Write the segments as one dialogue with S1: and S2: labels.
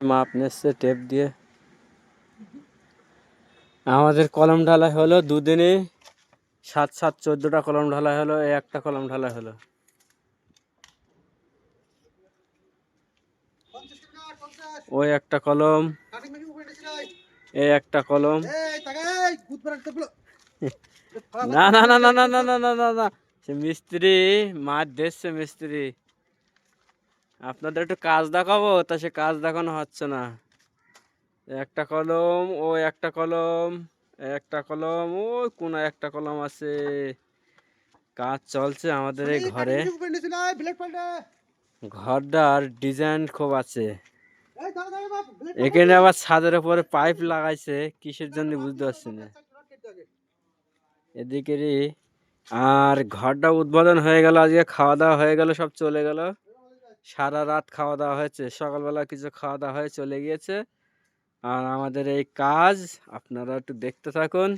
S1: মাপ নিচ্ছে টেপ দিয়ে। আমাদের কলম ঢালাই হলো দুদিনে 7-7-14টা কলম ঢালাই হলো। এই একটা কলম ঢালাই হলো। ওই একটা কলম, এই একটা কলম। না না না না না না না না না না, সে মিস্ত্রি মাছ দিচ্ছে মিস্ত্রি। আপনাদের একটু কাজ দেখাবো, তা সে কাজ দেখানো হচ্ছে না। একটা কলম, ও একটা কলম, একটা কলম, ওই কোন একটা কলম আছে। কাজ চলছে আমাদের এই ঘরে। ঘরটার ডিজাইন খুব আছে। এখানে আবার ছাদের উপরে পাইপ লাগাইছে, কিসের জন্য বুঝতে পারছি না। এদিকে আর ঘরটা উদ্বোধন হয়ে গেল, আজকে খাওয়া দাওয়া হয়ে গেল, সব চলে গেল। সারা রাত খাওয়া দাওয়া হয়েছে, সকালবেলা কিছু খাওয়া দাওয়া হয়ে চলে গিয়েছে। আর আমাদের এই কাজ আপনারা একটু দেখতে থাকুন।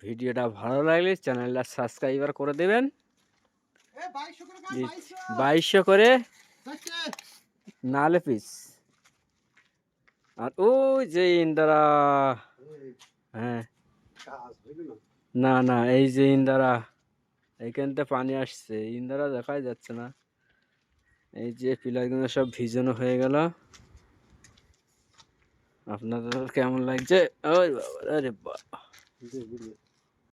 S1: ভিডিওটা ভালো লাগলে চ্যানেলটা সাবস্ক্রাইবার করে দেবেন। 2200 করে নালে পিস। আর ওই যে ইন্দারা, হ্যাঁ না না, এই যে ইন্দারা, এইখানটা পানি আসছে, ইন্দারা দেখাই যাচ্ছে না। এই যে পিলারগুলো সব ভিজানো হয়ে গেল। আপনাদের কেমন লাগছে? ওই বাবা, আরে বাবা।